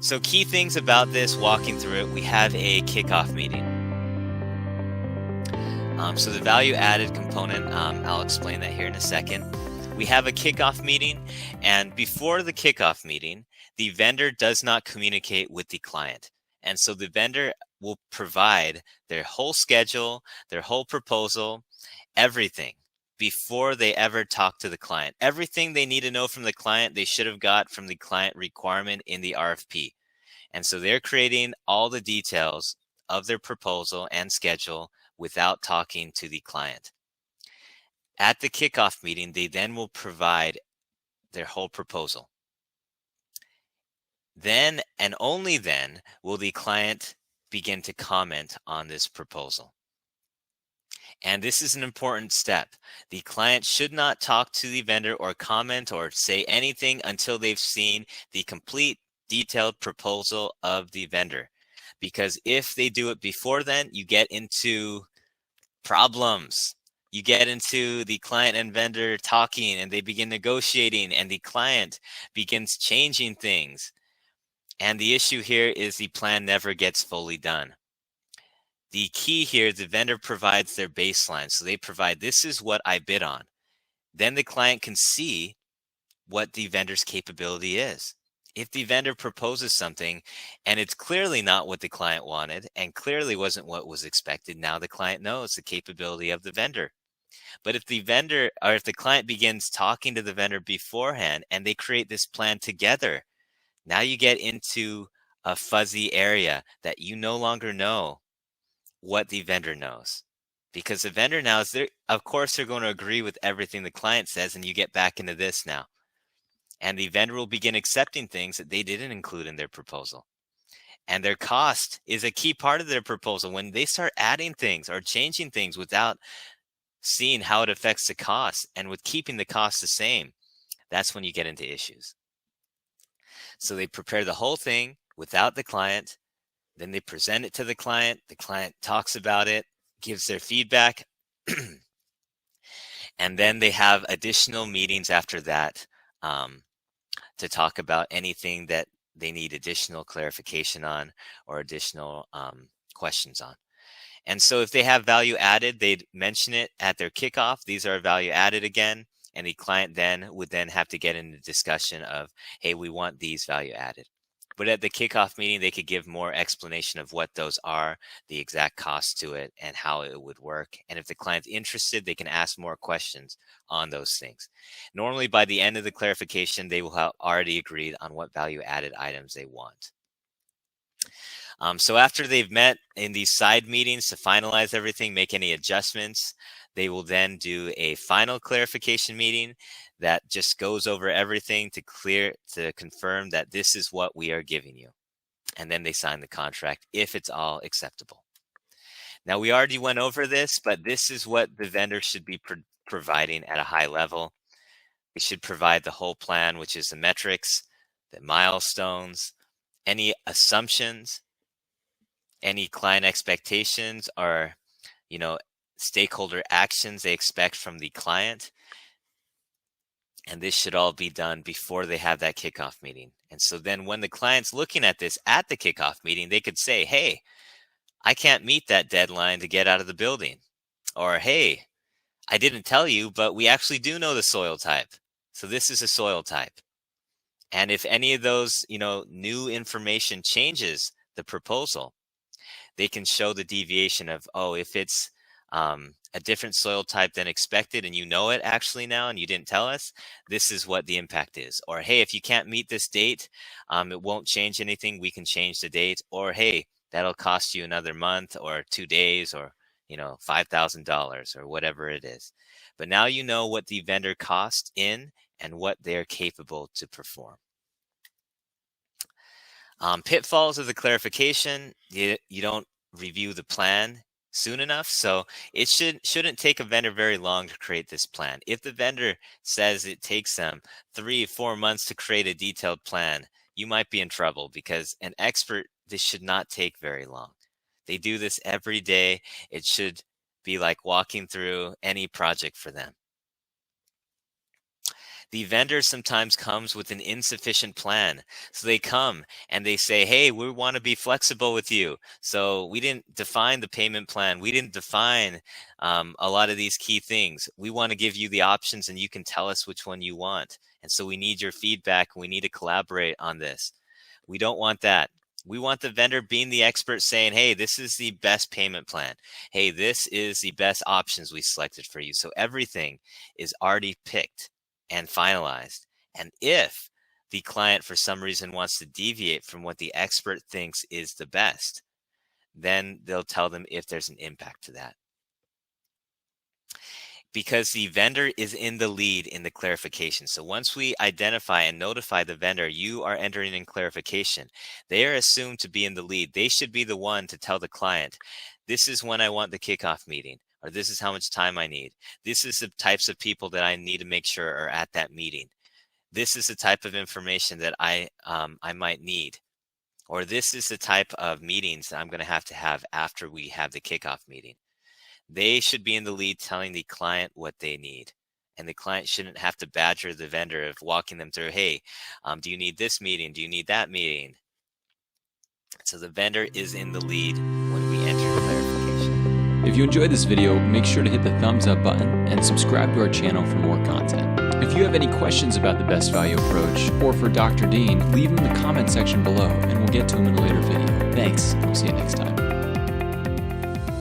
So key things about this, walking through it, we have a kickoff meeting. So the value added component, I'll explain that here in a second. We have a kickoff meeting, and before the kickoff meeting, the vendor does not communicate with the client. And so the vendor will provide their whole schedule, their whole proposal, everything before they ever talk to the client. Everything they need to know from the client, they should have got from the client requirement in the RFP. And so they're creating all the details of their proposal and schedule without talking to the client. At the kickoff meeting, they then will provide their whole proposal. Then and only then will the client begin to comment on this proposal. And this is an important step. The client should not talk to the vendor or comment or say anything until they've seen the complete detailed proposal of the vendor. Because if they do it before then, you get into problems. You get into the client and vendor talking and they begin negotiating and the client begins changing things. And the issue here is the plan never gets fully done. The key here, the vendor provides their baseline. So they provide, this is what I bid on. Then the client can see what the vendor's capability is. If the vendor proposes something and it's clearly not what the client wanted and clearly wasn't what was expected, now the client knows the capability of the vendor. But if the vendor or if the client begins talking to the vendor beforehand and they create this plan together, now you get into a fuzzy area that you no longer know what the vendor knows. Because the vendor now is there, of course, they're going to agree with everything the client says, and you get back into this now. And the vendor will begin accepting things that they didn't include in their proposal. And their cost is a key part of their proposal. When they start adding things or changing things without seeing how it affects the cost and with keeping the cost the same, that's when you get into issues. So they prepare the whole thing without the client. Then they present it to the client talks about it, gives their feedback, and then they have additional meetings after that to talk about anything that they need additional clarification on or additional questions on. And so if they have value added, they'd mention it at their kickoff. These are value added again, and the client then would have to get into discussion of, hey, we want these value added. But at the kickoff meeting, they could give more explanation of what those are, the exact cost to it, and how it would work. And if the client's interested, they can ask more questions on those things. Normally, by the end of the clarification, they will have already agreed on what value-added items they want. So after they've met in these side meetings to finalize everything, make any adjustments, they will then do a final clarification meeting that just goes over everything to confirm that this is what we are giving you. And then they sign the contract if it's all acceptable. Now, we already went over this, but this is what the vendor should be providing at a high level. They should provide the whole plan, which is the metrics, the milestones, any assumptions, any client expectations or, stakeholder actions they expect from the client. And this should all be done before they have that kickoff meeting. And so then when the client's looking at this at the kickoff meeting, they could say, hey, I can't meet that deadline to get out of the building. Or, hey, I didn't tell you, but we actually do know the soil type. So this is a soil type. And if any of those, new information changes the proposal, they can show the deviation of, if it's a different soil type than expected and you know it actually now and you didn't tell us, this is what the impact is. Or, hey, if you can't meet this date, it won't change anything. We can change the date. Or, hey, that'll cost you another month or 2 days or, $5,000 or whatever it is. But now you know what the vendor cost in and what they're capable to perform. Pitfalls of the clarification, you don't review the plan soon enough. So it shouldn't take a vendor very long to create this plan. If the vendor says it takes them 3-4 months to create a detailed plan, you might be in trouble because an expert, this should not take very long. They do this every day. It should be like walking through any project for them. The vendor sometimes comes with an insufficient plan. So they come and they say, hey, we want to be flexible with you. So we didn't define the payment plan. We didn't define a lot of these key things. We want to give you the options and you can tell us which one you want. And so we need your feedback. We need to collaborate on this. We don't want that. We want the vendor being the expert saying, hey, this is the best payment plan. Hey, this is the best options we selected for you. So everything is already picked and finalized. And if the client for some reason wants to deviate from what the expert thinks is the best, then they'll tell them if there's an impact to that. Because the vendor is in the lead in the clarification. So once we identify and notify the vendor, you are entering in clarification, they are assumed to be in the lead. They should be the one to tell the client, this is when I want the kickoff meeting, or this is how much time I need. This is the types of people that I need to make sure are at that meeting. This is the type of information that I might need. Or this is the type of meetings that I'm going to have after we have the kickoff meeting. They should be in the lead telling the client what they need. And the client shouldn't have to badger the vendor of walking them through, hey, do you need this meeting? Do you need that meeting? So the vendor is in the lead when we enter clarification. If you enjoyed this video, make sure to hit the thumbs up button and subscribe to our channel for more content. If you have any questions about the best value approach or for Dr. Dean, leave them in the comment section below and we'll get to them in a later video. Thanks, and we'll see you next time.